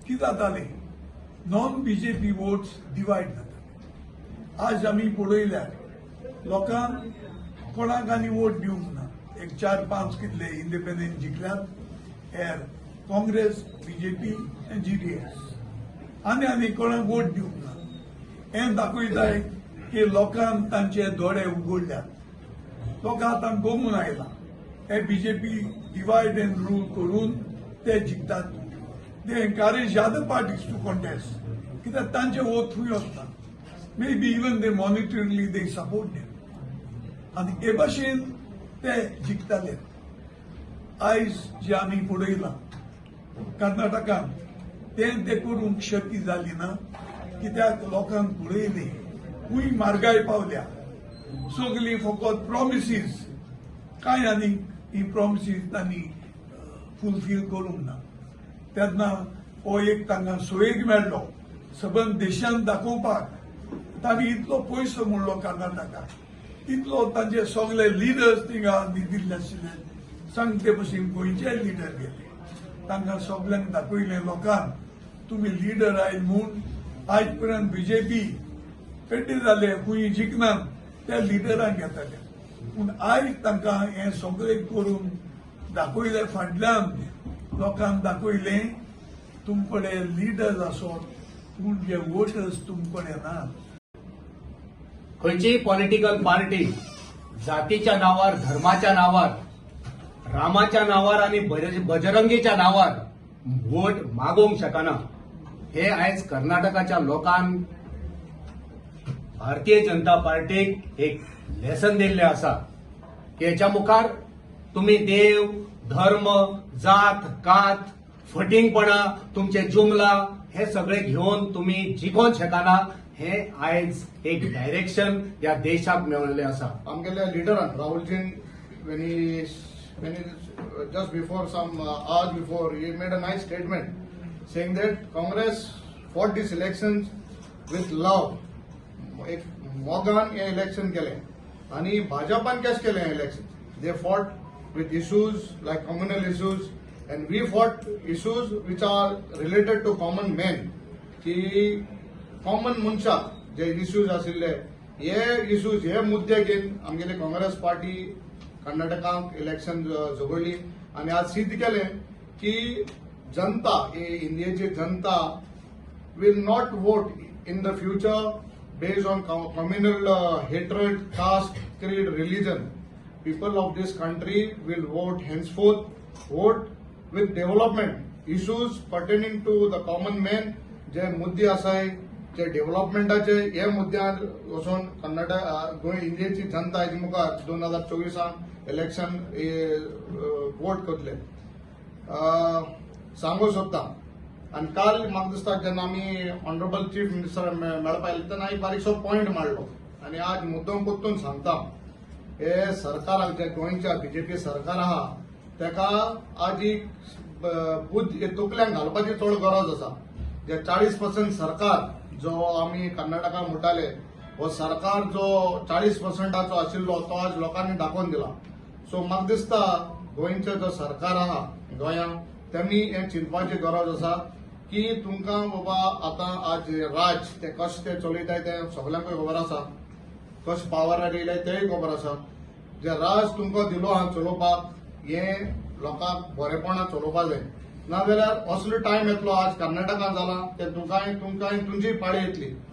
की जाताले non BJP votes divide जाताले। आज आम्ही पळयल्यार लोकांक कोणाक आनी वोट दिवंक ना। एक 4-5 कितले इंडिपेंडंट जिंकल्यात एर काँग्रेस बीजेपी आनी GDS आनी कोणाक वोट दिवंक ना। हें दाखयताय की लोकांक तांचे दोळे उगडल्यात। लोक आतां गमून आयला हे बीजेपी डिवायड एंड रूल करून ते जिखतात। They encourage other parties to contest कित्याक तांचे वोट थंय वचता। May be even they monetarily they support them आनी हे भाशेन ते जिखताले। आयज जे आमी पळयलां कर्नाटकांत ते करूंक शक्य जाली ना कित्याक लोकांक पळयली खूंय म्हारगाय पावल्या। सगळी फकत प्रॉमिसीस कांय आनी ही प्रॉमिसीस तांणी फुलफील करूंक ना। तेन्ना हो एक तांकां सोयेक मेळ्ळो सबंद देशांत दाखोवपाक तांणी इतलो पयसो म्हणलो कर्नाटकाक इतलो तांचे सगळे लिडर्स थिंगा दिल्ले आशिल्ले सांगते भशेन गोंयचे लिडर गेले तांकां सगळ्यांक दाखयलें लोकांक तुमी लिडर आयज म्हूण आज पर्यंत बीजेपी कड्डे जाले खूंय जिखनात त्या लिडरांक घेताले पूण आयज तांकां हें सगळें करून दाखयलें फाटल्यान लोकांक दाखयलें तुम कडेन लिडर्स आसत पूण जे वोटर्स तुम कडेन नात। खंयचीय पॉलिटिकल पार्टी जातीच्या नावार धर्माच्या नावार रामाच्या नावार आणि बजरंगीच्या नावार वोट मागोवंक शकना। हे आयज कर्नाटकाच्या लोकांक भारतीय जनता पार्टीक एक लेसन दिल्ले आसा की हेच्या मुखार तुम्ही देव धर्म जात कात फटिंगपणा तुमचे जुमला हे सगळे घेऊन तुम्ही जिखोवंक शकना। हे आयज एक डायरेक्शन या देशाक मेळिल्लें आसा। आमगेल्या लिडरान राहुलजीन when he just before some hours before he made a nice statement saying that Congress fought these elections with love. एक मोगान हे इलेक्शन केले आणि भाजपान कशें केले हे election they fought with issues like communal issues and we fought issues which are related to common men की कॉमन मनशाक जे इश्यूज आशिल्ले हे इश्यूज हे मुद्दे घेवन आमगेली काँग्रेस पार्टी कर्नाटकांत इलेक्शन झगडली आणि आज सिद्ध केले की जनता इंडियेची जनता will not vote in the future based on communal hatred, caste, creed, religion. People of this country will vote henceforth with development issues pertaining to the common man. जे मुद्दे आसाय जे डेव्हलपमेंटाचे हे मुद्द्यार वचून कर्नाटक गोंय इंडियेची जनता हेजे मुखार 2024 इलेक्शन वोट करतले सांगूंक सोदता। आणि काल म्हाका दिसता जेन्ना आमी ऑनरेबल चीफ मिनिस्टर मेळपाक आयले तेन्ना एक बारीकसो पॉयंट मारलो आणि आज मुद्दम पोत्तून सांगता हे सरकाराक जे गोंयच्या बीजेपी सरकार आहा तेका आज एक बुद्ध तकल्यांक घालपाची चड गरज आसा। जे 40% सरकार जो आमी कर्नाटकाक म्हणटाले हो सरकार जो 40%ाचो आशिल्लो तो आज लोकांनी दाखोवन दिला। सो म्हाका दिसता गोंयचो जो सरकार आहा गोंयांत त्यांनी हे चिंतपाची गरज आसा की तुमकां बाबा आतां आज राज ते कशें ते चलयताय ते सगळ्यांकूय खबर आसा कशें पावरार येयले तेय खबर आसा। जे राज तुमकां दिलो आहा चलोवपाक हे लोकांक बरेपणान चलोवपाक जाय नाजाल्यार असलो टायम येतलो आज कर्नाटकांत जाला ते तुमकां तुमची पाळी येतली।